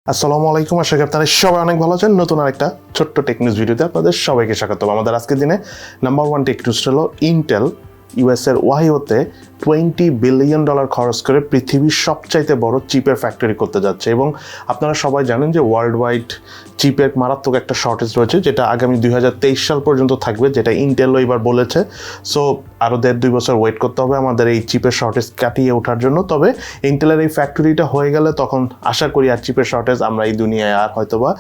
আসসালামু আলাইকুম, আশা করি আপনারা সবাই অনেক ভালো আছেন। নতুন আরেকটা ছোট্ট টেক নিউজ ভিডিওতে আপনাদের সবাইকে স্বাগত। আমাদের আজকের দিনে নাম্বার 1 টেক নিউজ হলো ইন্টেল ইউএস এর ওহাইওতে $20 বিলিয়ন খরচ করে পৃথিবীর সবচাইতে বড় চিপের ফ্যাক্টরি করতে যাচ্ছে। এবং আপনারা সবাই জানেন যে ওয়ার্ল্ড ওয়াইড চিপের মারাত্মক একটা শর্টেজ রয়েছে, যেটা আগামী 2023 সাল পর্যন্ত থাকবে, যেটা ইন্টেলও এবার বলেছে। সো আরও 1.5-2 বছর ওয়েট করতে হবে আমাদের এই চিপের শর্টেজ কাটিয়ে ওঠার জন্য। তবে ইন্টেলের এই ফ্যাক্টরিটা হয়ে গেলে তখন আশা করি আর চিপের শর্টেজ আমরা এই দুনিয়ায় আর হয়তোবা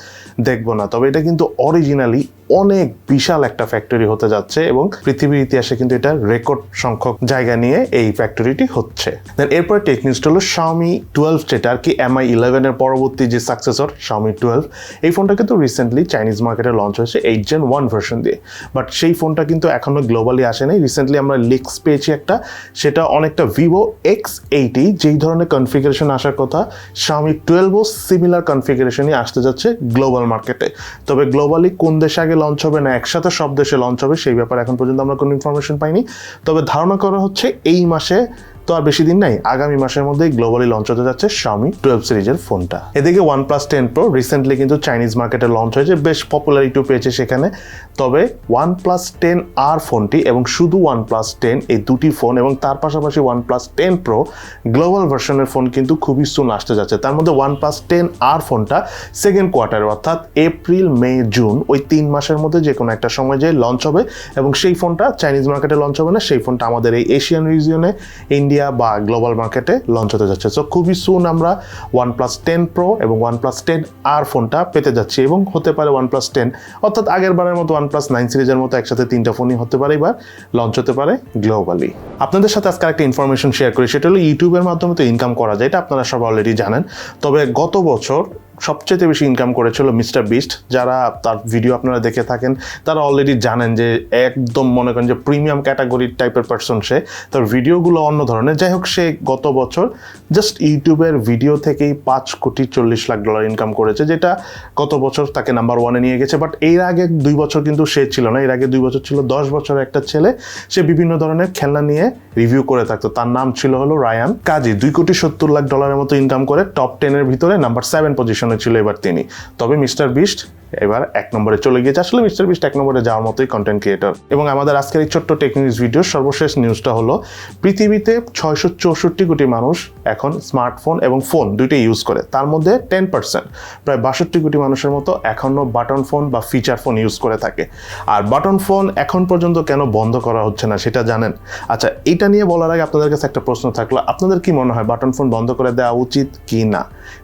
দেখবো না। তবে এটা কিন্তু অরিজিনালি অনেক বিশাল একটা ফ্যাক্টরি হতে যাচ্ছে এবং পৃথিবীর ইতিহাসে কিন্তু এটা রেকর্ড সংখ্যক জায়গা নিয়ে এই ফ্যাক্টরিটি হচ্ছে। দেন এরপর টেক নিউজটা হলো Xiaomi 12, যেটা আর কি MI 11 এর পরবর্তী যে সাকসেসর Xiaomi 12। এই ফোনটা কিন্তু রিসেন্টলি চাইনিজ মার্কেটে লঞ্চ হয়েছে 8 Gen 1 ভার্সন দিয়ে, বাট সেই ফোনটা কিন্তু এখনো গ্লোবালি আসে নাই। রিসেন্টলি আমরা লিক্স পেয়েছি একটা, সেটা অনেকটা Vivo X80 যেই ধরনের কনফিগারেশন আসার কথা, Xiaomi 12ও সিমিলার কনফিগারেশনই আসতে যাচ্ছে গ্লোবাল মার্কেটে। তবে গ্লোবালি কোন দেশে আগে লঞ্চ হবে না একসাথে সব দেশে লঞ্চ হবে সেই ব্যাপারে এখন পর্যন্ত আমরা কোনো ইনফরমেশন পাইনি। তবে ধারণা করা হচ্ছে এই মাসে, তো আর বেশি দিন নাই, আগামী মাসের মধ্যেই গ্লোবালি লঞ্চ হতে যাচ্ছে Xiaomi 12 সিরিজের ফোনটা। এদিকে OnePlus 10 Pro রিসেন্টলি কিন্তু চাইনিজ মার্কেটে লঞ্চ হয়েছে, বেশ পপুলারিটি পেয়েছে সেখানে। তবে OnePlus 10R ফোনটি এবং শুধু OnePlus 10 এই দুটি ফোন এবং তার পাশাপাশি OnePlus 10 Pro গ্লোবাল ভার্সনের ফোন কিন্তু খুবই সুন আসতে যাচ্ছে। তার মধ্যে OnePlus 10R ফোনটা সেকেন্ড কোয়ার্টারে অর্থাৎ এপ্রিল, মে, জুন ওই 3 মাসের মধ্যে যে কোনো একটা সময় যে লঞ্চ হবে এবং সেই ফোনটা চাইনিজ মার্কেটে লঞ্চ হবে না, সেই ফোনটা আমাদের এই এশিয়ান রিজিয়নে ইন্ডিয়া বা গ্লোবাল মার্কেটে লঞ্চ হতে যাচ্ছে। সো খুবই সুন আমরা OnePlus 10 Pro এবং OnePlus 10R ফোনটা পেতে যাচ্ছি এবং হতে পারে OnePlus 10 অর্থাৎ আগের বারের মতো OnePlus 9 সিরিজের মতো একসাথে 3টা ফোনই হতে পারে, এবার লঞ্চ হতে পারে গ্লোবালি। আপনাদের সাথে আজকে একটা ইনফরমেশন শেয়ার করি, সেটা হলো ইউটিউবের মাধ্যমে তো ইনকাম করা যায়, এটা আপনারা সবাই অলরেডি জানেন। তবে গত বছর সবচেয়ে বেশি ইনকাম করেছিল মিস্টার বিস্ট। যারা তার ভিডিও আপনারা দেখে থাকেন তারা অলরেডি জানেন যে একদম মনে করেন যে প্রিমিয়াম ক্যাটাগরির টাইপের পার্সন সে, তার ভিডিওগুলো অন্য ধরনের। যাই হোক, সে গত বছর জাস্ট ইউটিউবের ভিডিও থেকেই $5.40 লাখ ইনকাম করেছে, যেটা গত বছর তাকে নাম্বার 1-এ নিয়ে গেছে। বাট এর আগে 2 বছর কিন্তু সে ছিল না, এর আগে 2 বছর ছিল 10 বছরের একটা ছেলে। সে বিভিন্ন ধরনের খেলনা নিয়ে রিভিউ করে থাকতো, তার নাম ছিল হলো রায়ান কাজী। $2.70 লাখ মতো ইনকাম করে টপ 10 এর ভিতরে নাম্বার 7 পজিশনে ছিল এবার তিনি। তবে মিস্টার বিস্ট এবার 1 নম্বরে চলে গিয়েছে। আসলে মিস্টার বিস্ট 1 নম্বরে যাওয়ার মতোই কন্টেন্ট ক্রিয়েটর। এবং আমাদের আজকের এই ছোট্ট টেক নিউজ ভিডিওর সর্বশেষ নিউজটা হলো পৃথিবীতে 664 কোটি মানুষ এখন স্মার্টফোন এবং ফোন দুইটাই ইউজ করে। তার মধ্যে 10% প্রায় 62 কোটি মানুষের মতো এখনও বাটন ফোন বা ফিচার ফোন ইউজ করে থাকে। আর বাটন ফোন এখন পর্যন্ত কেন বন্ধ করা হচ্ছে না সেটা জানেন? আচ্ছা, এটা নিয়ে বলার আগে আপনাদের কাছে একটা প্রশ্ন থাকলো, আপনাদের কি মনে হয় বাটন ফোন বন্ধ করে দেওয়া উচিত কি না?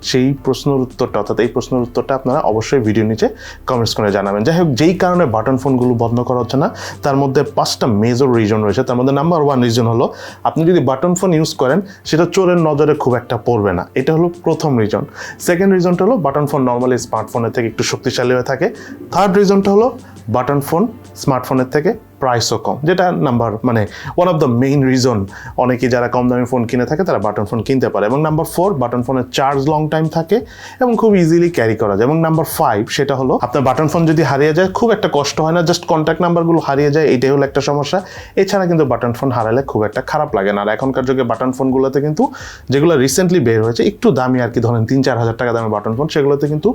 সেই প্রশ্নের উত্তরটা, অর্থাৎ এই প্রশ্নের উত্তরটা আপনারা অবশ্যই ভিডিও নিচে কমেন্টস করে জানাবেন। যাই হোক, যেই কারণে বাটন ফোনগুলো বন্ধ করা হচ্ছে না তার মধ্যে 5টা মেজর রিজন রয়েছে। তার মধ্যে নাম্বার 1 রিজন হলো আপনি যদি বাটন ফোন ইউজ করেন সেটা চোরের নজরে খুব একটা পড়বে না, এটা হলো প্রথম রিজন। সেকেন্ড রিজনটা হলো বাটন ফোন নর্মালি স্মার্টফোনের থেকে একটু শক্তিশালী হয়ে থাকে। থার্ড রিজনটা হলো বাটন ফোন স্মার্টফোনের থেকে প্রাইসও কম, যেটা one of the main reason অনেকেই যারা কম দামি ফোন কিনে থাকে তারা বাটন ফোন কিনতে পারে। এবং নাম্বার 4, বাটন ফোনের চার্জ লং টাইম থাকে এবং খুব ইজিলি ক্যারি করা যায়। এবং নাম্বার 5, সেটা হলো আপনার বাটন ফোন যদি হারিয়ে যায় খুব একটা কষ্ট হয় না, জাস্ট কন্ট্যাক্ট নাম্বারগুলো হারিয়ে যায়, এটাই হলো একটা সমস্যা। এছাড়া কিন্তু বাটন ফোন হারালে খুব একটা খারাপ লাগে না। আর এখনকার যুগে বাটন ফোনগুলোতে কিন্তু যেগুলো রিসেন্টলি বের হয়েছে একটু দামি আর কি, ধরেন 3-4 হাজার টাকা দামের বাটন ফোন, সেগুলোতে কিন্তু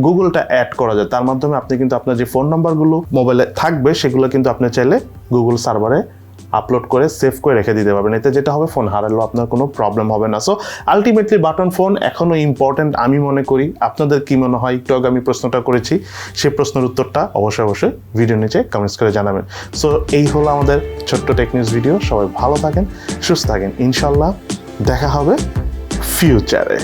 গুগলটা অ্যাড করা যায়। তার মাধ্যমে আপনি কিন্তু আপনার যে ফোন নাম্বারগুলো মোবাইলে থাকবে সেগুলো কিন্তু আপনি চাইলে গুগল সার্ভারে আপলোড করে সেভ করে রেখে দিতে পারবেন। এতে যেটা হবে, ফোন হারালেও আপনার কোনো প্রবলেম হবে না। সো আলটিমেটলি বাটন ফোন এখনও ইম্পর্টেন্ট আমি মনে করি। আপনাদের কি মনে হয়? একটু আগে আমি প্রশ্নটা করেছি, সেই প্রশ্নের উত্তরটা অবশ্যই ভিডিও নিচে কমেন্টস করে জানাবেন। সো এই হলো আমাদের ছোট্ট টেক নিউজ ভিডিও। সবাই ভালো থাকেন, সুস্থ থাকেন, ইনশাল্লাহ দেখা হবে ফিউচারে।